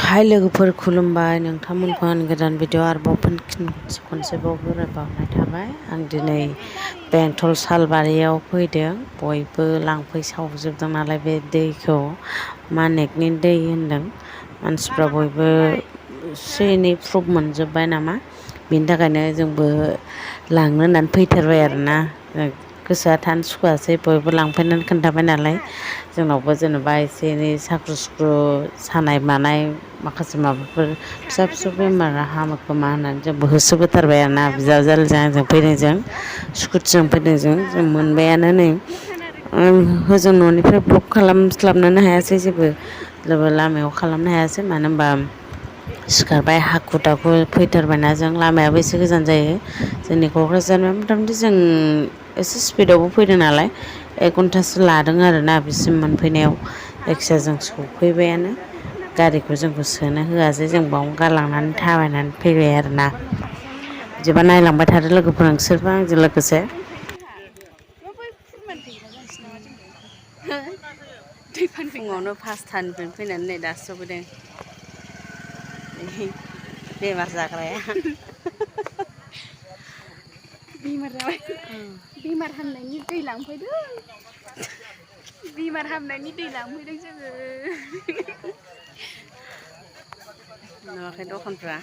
हाय लोगोफोर खुलुमबाय नोंथांमोनखौ आं गोदान भिडिअ आरोबाव खनसेबाव बरायबावनाय थाबाय आं दिनै बेंटल सालबारियाव फैदों बयबो लांफैसावजोबदों नालाय बे दैखौ मानेकनि दै होनदों मानसिफ्रा बयबो एसे एनै प्रुफ मोनजोब्बाय नामा बेनि थाखायनो जोंबो लांनो होननानै फैथारबाय आरोना गोसोआ थानो सुखुवासै बयबो लांफैनानै खोन्थाबाय नालाय जोंनावबो जेनेबा एसे एनै साख्रु सुख्रु सानाय मानाय माखासे माबाफोर फिसा फिसौ बेमारा हामो खोमा होननानै जोंबो होसोबोथारबाय आरोना बिजावजालिजों आंजों फैदों जों स्कुटिजों फैदों जों मोनबायानो नै होजों न'निफ्राय ब्लक खालामस्लाबनोनो हायासै जेबो लामायाव खालामनो हायासै मानो होनबा सिखारबाय हाखु दाखु फैथारबायना जों लामायाबो एसे गोजान जायो जोंनि क'क्राझारनिया मथा मथि जों एसे स्पिडावबो फैदों नालाय 1 घन्टासो लादों आरोना बिसिम मोनफैनायाव जायखिजाया जों सफैबायानो गारिखौ जोंखौ सोनो होआसै जों बावनो गालांनानै थाबायनानै फैबाय आरोना बिदिबा नायलांबाय थादो लोगोफोर नोंसोरबो आंजों लोगोसे फुङावनो 5थानिफ्रायनो फैनानै नै दासो सफैदों बेमार जाग्राया बेमार जाबाय बेमार हामनायनि दै लांफैदों बेमार हामनायनि दै लांफैदों जोङो नुवाखै दखानफ्रा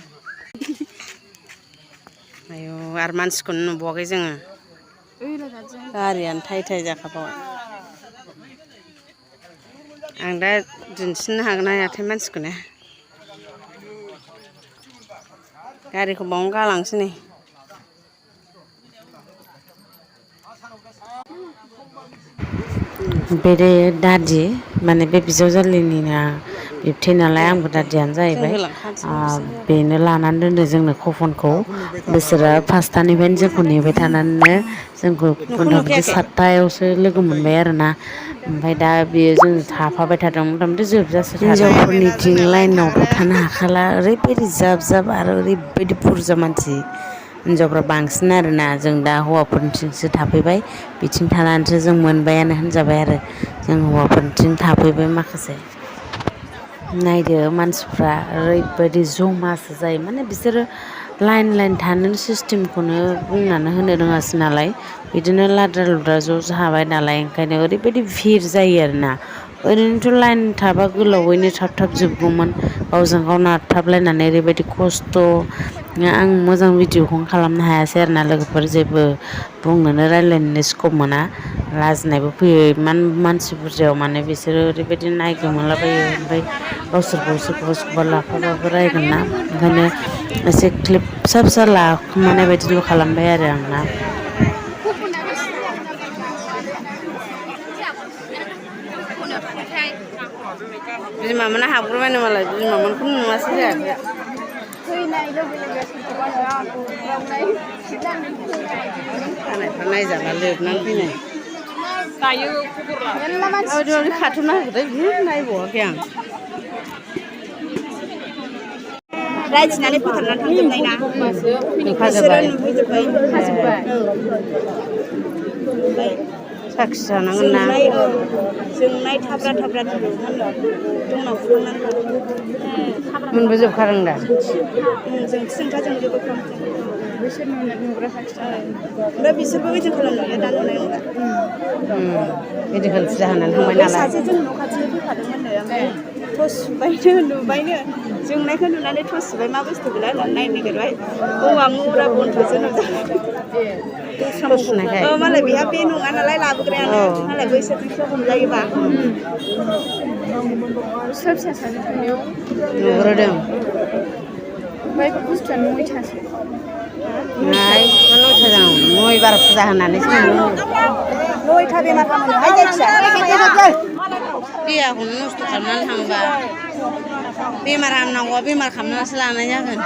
आयौ आरो मानसिखौनो नुबावाखै जोङो गारियानो थाइ थाइ जाखाबाय आं दा दिन्थिनो हागोन ना हायाथाय मानसिखौनो गारिखौ बावनो गालांसै नै बे दादि माने बे बिजावजालिनिनो बिबथै नालाय आंबो दादियानो जाहैबाय बेनो लानानै दोनदों जोंनो कफनखौ बिसोरो 5थानिफ्रायनो जोंखौ नेबाय थानानैनो जोंखौ मथा मथि 7थायावसो लोगो मोनबाय आरोना ओमफ्राय दा बियो जों थाफाबाय थादों मथा मथि जोबजासे हिनजावफोरनिथिं लाइनावथ' थानो हाखाला ओरैबायदि जाब जाब आरो ओरैबायदि बुरजा मानसि हिनजावफ्रा बांसिन आरोना जों दा हौवाफोरनिथिंसो थाफैबाय बिथिं थानानैसो जों मोनबायानो होनजाबाय आरो जों हौवाफोरनिथिं थाफैबाय माखासे नायदो मानसिफ्रा ओरैबायदि जमासो जायो माने बिसोरो लाइन थानो सिस्टेमखौनो बुंनानै होनो रोङासै नालाय बिदिनो लाद्रा लुद्रा ज' जाबाय नालाय ओंखायनो ओरैबायदि भिर जायो आरोना ओरैनोथ' लाइन थाबा गोलावैनो थाब थाब जोबगौमोन गावजों गाव नारथाबलायनानै ओरैबायदि खस्थ' आं मोजां भिडिअखौनो खालामनो हायासै आरोना लोगोफोर जेबो बुंनोनो रायज्लायनोनो स्कप मोना लाजिनायबो फैयो इमान मानसि बुरजायाव माने बिसोरो ओरैबायदि नायगोमोलाबायो ओमफ्राय गावसोरखौ सोरखौबा लाफाबाबो रायगोन ना ओंखायनो एसे क्लिप फिसा फिसा लाखुमानाय बायदिल' खालामबाय आरो आंना बिमामोना हाबग्रोबायनो मालाय बिमामोनखौनो नुवासै जायाखै फैनाय लोगो लोगो खानायफ्रा नायजाला लोबनानै फैनाय दायो मेरला मानसि खाथ'ना होदो बियो नायबावाखै आं रायथिनानै फोथारनानै थांजोबनाय ना बिसोरो नुहैजोब्बाय साखि जानांगोन ना जोंनाय थाब्रा थाब्रा जोंनाव मोनबोजोबखादों दा जोंथिंखा जोंजोबो बिसोर नुग्रा ओमफ्राय बिसोरबो बिदि खालामनो दा नुनाय नंला मेडिकेल फुजा होनानै थांबाय नालाय सासे जों न' खाथिनि फैखादोंमोननो ओमफ्राय टस सुबायनो नुबायनो जोंनायखौ नुनानै टस सुबाय मा बुस्थु बेलाय होननानै नायनो नागिरबाय औवा मरा बनथ'सो नुजाबाय मालाय बेहा बे नङा नालाय लाबोग्रायानो मालाय बैसोरजोंसो हमजायोबा फिसा फिसा सानो थांनायाव नुग्रोदों ओमफ्राय बुस्थुआ 9थासो नाय 9था जानांगौ 9 बार फुजा होनानैसो मोनदों 9था बेमार हामोनोहाय जायखिजाया देहाखौनो नस्थ' खालामनानै थांबा बेमार हामनांगौआ बेमार खालामनानैसो लानाय जागोन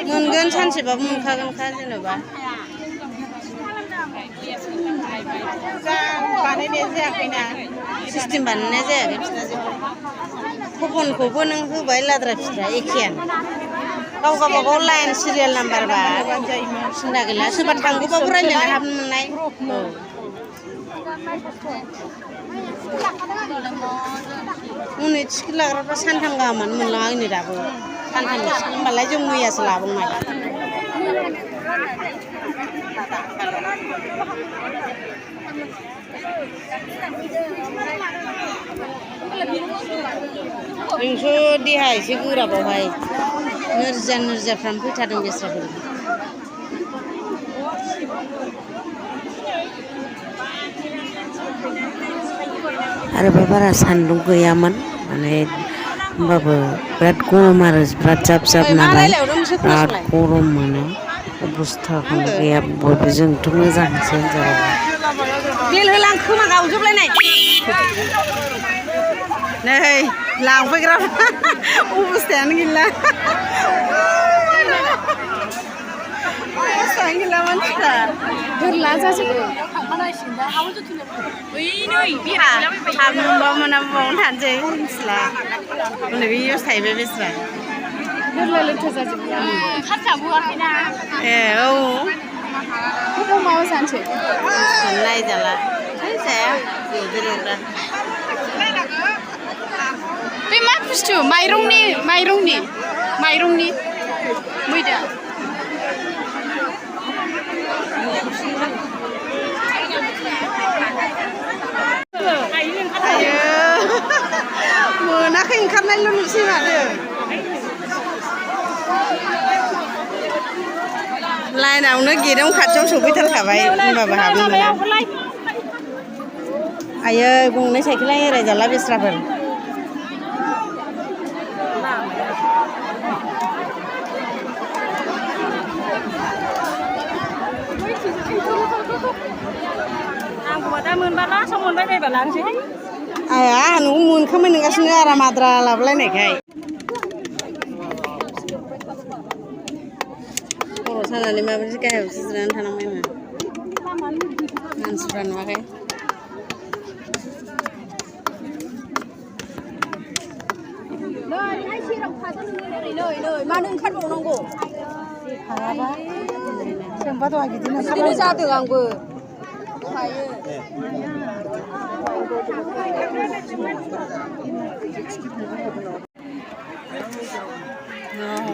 मोनगोन सानसेबाबो मोनखागोनखा जेनेबा बानायनाय जायाखैना सिस्टेम बानायनाय जायाखै बिसोरना जेबो कुपनखौबो नों होबाय लाद्रा फिथ्रा एखेयानो गाव गावबागाव लाइन सिरियाल नाम्बारबा सिन्था गैला सोरबा थांगौबाबो रायज्लायना हाबनो मोननाय उनै टिकेट लाग्राफ्रा सानथाम गाहामानो मोनलाङाखै दाबो सानथामनि टिकेट होनबालाय जों मैयासो लाबावनाय नोंथ' देहा एसे गोराबावहाय नोरजियाफ्रानो फैथारदों बेस्राफोर आरोबा बारा सान्दुं गैयामोन माने होमबाबो बिराद गरम आरो बिराद जाब जाब नालाय बिराद गरम मोनो अबस्थाखौनो गैया बयबो जोंथ' मोजांसो होनजाबाय बेल होलां खोमा गावजोबलायनाय नै लांफैग्रा अबस्थायानो गैला अबस्थायानो गैला मानसिफ्रा गोरला जाजोबो हाबनो मोनबा मोनाबा बावनो थानोसै मिथिला उनै बेयावसो थाहैबाय बेस्रा गोरला लोगो जाजोबो ओंखारजाबोआखैना ए औ माबा जानोसै नायजाला जाया बेदरग्रा बे मा बुस्थु माइरंनि मैदा मोनाखै ओंखारनायल' नुसै माथो लाइनावनो गेटआव खाथियाव सफैथारखाबाय होनबाबो हाबनो मोना आयै गंनै साइकेला एरायजाला बेस्राफोर आंखौबा दा मोनबा लास्टआव मोनबाय बायबा लांसै आया न'आव मोनखांबाय नोंगासिनो आराम आद्रा लाबोलायनायखाय खर' सानानै माबायदि गाहायावसो जिरायनानै थानांबाय आङो मानसिफ्रा नुवाखै मानो ओंखारबावनांगौ जोंबा दहाय बिदिनो जादों आंबो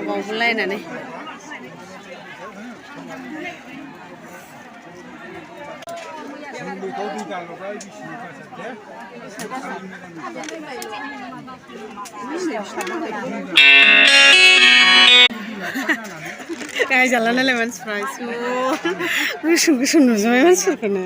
बावबोलायनानै गायजाला नालाय मानसिफ्रा गोसोम गोसोम नुजोबबाय मानसिफोरखौनो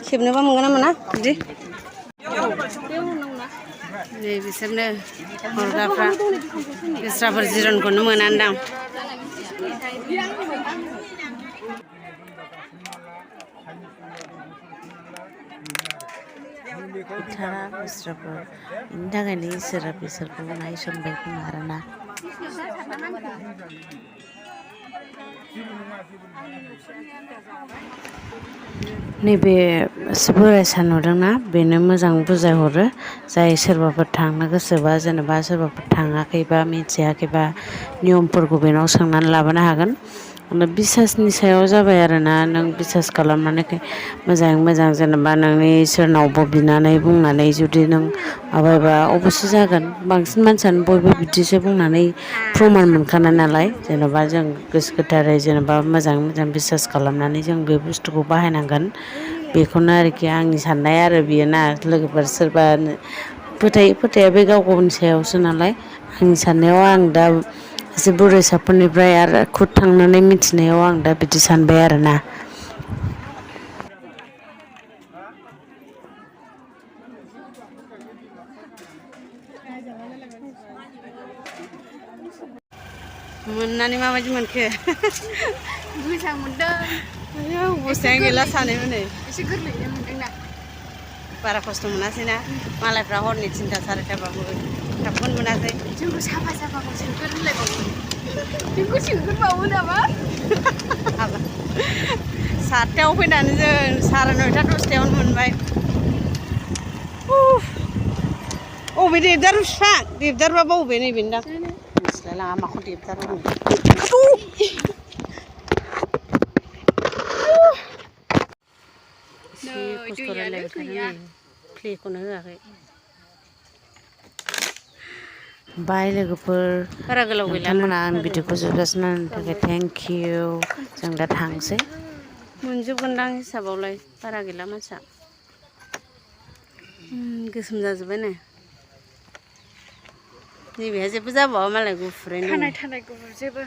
खेबनोबा मोनगोन ना मोना बिदि नै बिसोरनो हरग्राफ्रा बेस्राफोर जिरनखौनो मोनानदां गैथारा बेस्राफोर बेनि थाखायनो इसोरा बिसोरखौ नायसनबाय खोमा आरोना नैबे बोरायसा नुदोंना बेनो मोजां बुजायहरो जाय सोरबाफोर थांनो गोसोबा जेनेबा सोरबाफोर थाङाखैबा मिथियाखैबा नियमफोरखौ बेनाव सोंनानै लाबोनो हागोन बिसासनि सायाव जाबाय आरोना नों बिसास खालामनानै मोजाङै मोजां जेनेबा नोंनि सोरनावबो बिनानै बुंनानै जुदि नों माबाबा अबयस्से जागोन बांसिन मानसियानो बयबो बिदिसो बुंनानै प्रमान मोनखानाय नालाय जेनेबा जों गोसो गोथारै जेनेबा मोजाङै मोजां बिसास खालामनानै जों बे बुस्थुखौ बाहायनांगोन बेखौनो आरोखि आंनि साननाय आरो बियो ना लोगोफोर सोरबा फोथाया बे गाव गावनि सायावसो नालाय आंनि साननायाव आं दा एसे बुरैसाफोरनिफ्राय आरो खुद थांनानै मिथिनायाव आं दा बिदि सानबाय आरोना मोननानै माबायदि मोनखो मोजां मोनदों आयौ अबस्थायानो गैला सानैबो नै एसे गोरलैयैनो मोनदोंना बारा खस्थ' मोनासैना मालायफ्रा हरनि 3टा 4टाबाबो थाबखौनो मोनासै जोंबो साफा साफाखौ सोंगोर होनलायबावो बेखौ सोंगोरबावो नामा 7टायाव फैनानै जों 9:30 10टायावनो मोनबाय अबे देबदारु बिफां देबदारुआबा बबे नैबेनोदां मिथिलाय लाङा माखौ देबथारदों एसे खस्थ' रायलायबाय थादों नै प्लेखौनो होआखै बाय लोगोफोर बारा गोलाव गैलाना नोंथांमोना आं भिडिअखौ जोबजासिम नायनायनि थाखाय थेंक इउ जों दा थांसै मोनजोबगोनदां हिसाबावलाय बारा गैला मानसिया गोसोम जाजोब्बाय नै नैबेहा जेबो जाबावा मालाय गुफुरैनो खानाय गुफुर जेबो